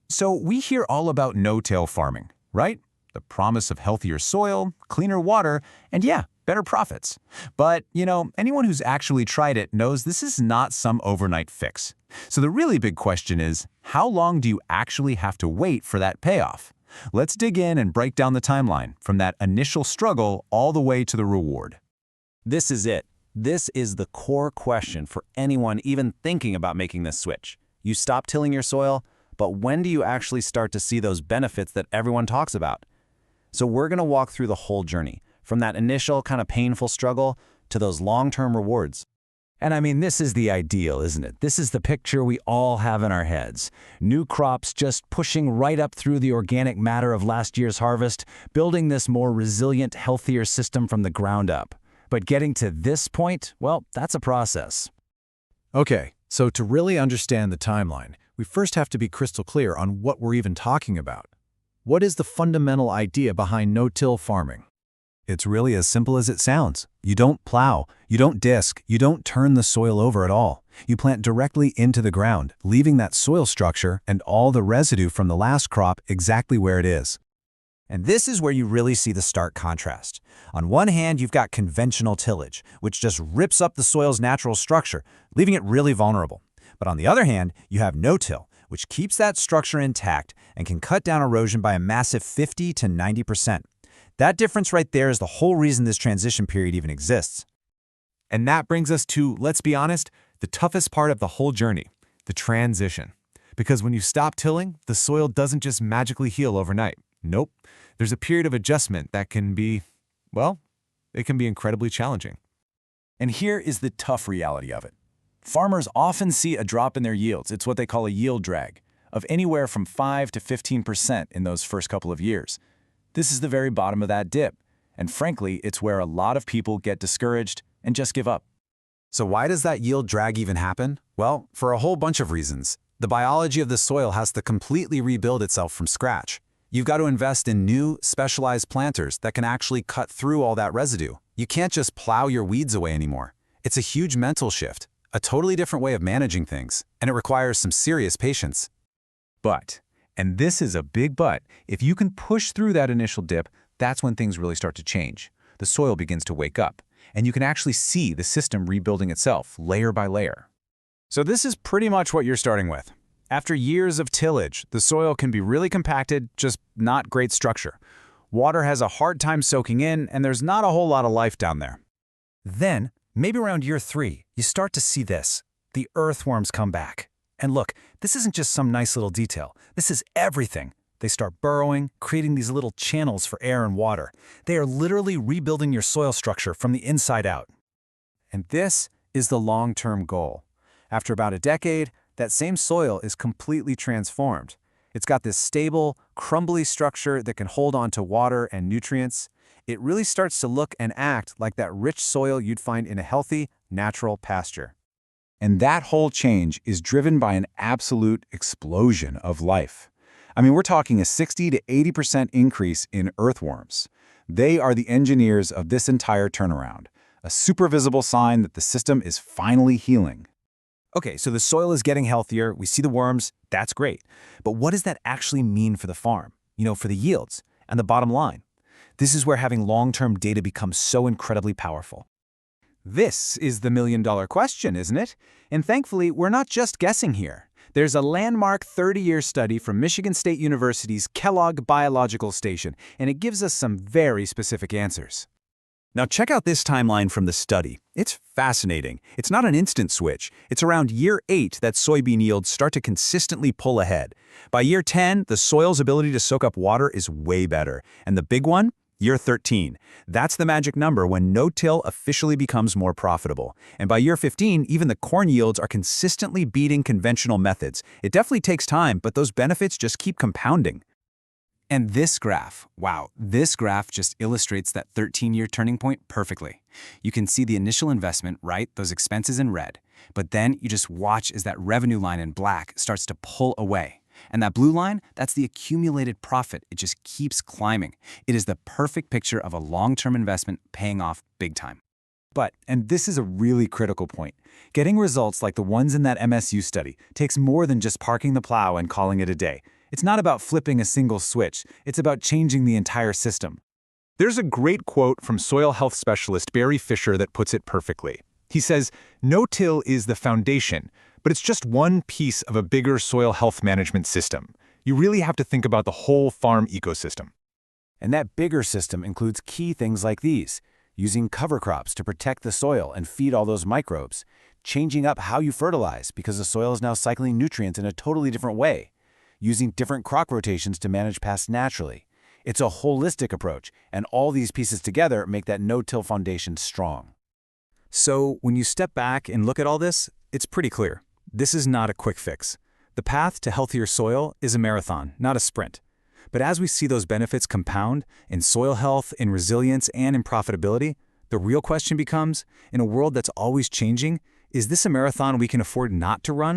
So we hear all about no-till farming, right? The promise of healthier soil, cleaner water, and yeah, better profits. But, anyone who's actually tried it knows this is not some overnight fix. So the really big question is, how long do you actually have to wait for that payoff? Let's dig in and break down the timeline from that initial struggle all the way to the reward. This is it. This is the core question for anyone even thinking about making this switch. You stop tilling your soil, but when do you actually start to see those benefits that everyone talks about? So we're going to walk through the whole journey, from that initial kind of painful struggle to those long-term rewards. And I mean, this is the ideal, isn't it? This is the picture we all have in our heads. New crops just pushing right up through the organic matter of last year's harvest, building this more resilient, healthier system from the ground up. But getting to this point, well, that's a process. Okay, so to really understand the timeline, we first have to be crystal clear on what we're even talking about. What is the fundamental idea behind no-till farming? It's really as simple as it sounds. You don't plow, you don't disc, you don't turn the soil over at all. You plant directly into the ground, leaving that soil structure and all the residue from the last crop exactly where it is. And this is where you really see the stark contrast. On one hand, you've got conventional tillage, which just rips up the soil's natural structure, leaving it really vulnerable. But on the other hand, you have no-till, which keeps that structure intact and can cut down erosion by a massive 50 to 90%. That difference right there is the whole reason this transition period even exists. And that brings us to, let's be honest, the toughest part of the whole journey, the transition. Because when you stop tilling, the soil doesn't just magically heal overnight. Nope. There's a period of adjustment that can be, well, it can be incredibly challenging. And here is the tough reality of it. Farmers often see a drop in their yields. It's what they call a yield drag, of anywhere from 5 to 15% in those first couple of years. This is the very bottom of that dip, and frankly, it's where a lot of people get discouraged and just give up. So why does that yield drag even happen? Well, for a whole bunch of reasons. The biology of the soil has to completely rebuild itself from scratch. You've got to invest in new, specialized planters that can actually cut through all that residue. You can't just plow your weeds away anymore. It's a huge mental shift, a totally different way of managing things, and it requires some serious patience. But, and this is a big but, if you can push through that initial dip, that's when things really start to change. The soil begins to wake up, and you can actually see the system rebuilding itself layer by layer. So this is pretty much what you're starting with. After years of tillage, the soil can be really compacted, just not great structure. Water has a hard time soaking in, and there's not a whole lot of life down there. Then, maybe around year 3, you start to see this. The earthworms come back. And look, this isn't just some nice little detail. This is everything. They start burrowing, creating these little channels for air and water. They are literally rebuilding your soil structure from the inside out. And this is the long-term goal. After about a decade, that same soil is completely transformed. It's got this stable, crumbly structure that can hold on to water and nutrients. It really starts to look and act like that rich soil you'd find in a healthy, natural pasture. And that whole change is driven by an absolute explosion of life. I mean, we're talking a 60 to 80% increase in earthworms. They are the engineers of this entire turnaround, a super visible sign that the system is finally healing. Okay, so the soil is getting healthier, we see the worms, that's great. But what does that actually mean for the farm? For the yields and the bottom line? This is where having long-term data becomes so incredibly powerful. This is the million-dollar question, isn't it? And thankfully, we're not just guessing here. There's a landmark 30-year study from Michigan State University's Kellogg Biological Station, and it gives us some very specific answers. Now check out this timeline from the study. It's fascinating. It's not an instant switch. It's around year 8 that soybean yields start to consistently pull ahead. By year 10, the soil's ability to soak up water is way better. And the big one? Year 13. That's the magic number when no-till officially becomes more profitable. And by year 15, even the corn yields are consistently beating conventional methods. It definitely takes time, but those benefits just keep compounding. And this graph, wow, this graph just illustrates that 13-year turning point perfectly. You can see the initial investment, right? Those expenses in red. But then you just watch as that revenue line in black starts to pull away. And that blue line, that's the accumulated profit. It just keeps climbing. It is the perfect picture of a long-term investment paying off big time. But, and this is a really critical point, getting results like the ones in that MSU study takes more than just parking the plow and calling it a day. It's not about flipping a single switch, it's about changing the entire system. There's a great quote from soil health specialist Barry Fisher that puts it perfectly. He says, "No-till is the foundation, but it's just one piece of a bigger soil health management system. You really have to think about the whole farm ecosystem." And that bigger system includes key things like these: using cover crops to protect the soil and feed all those microbes, changing up how you fertilize because the soil is now cycling nutrients in a totally different way, using different crop rotations to manage pests naturally. It's a holistic approach, and all these pieces together make that no-till foundation strong. So, when you step back and look at all this, it's pretty clear. This is not a quick fix. The path to healthier soil is a marathon, not a sprint. But as we see those benefits compound in soil health, in resilience, and in profitability, the real question becomes, in a world that's always changing, is this a marathon we can afford not to run?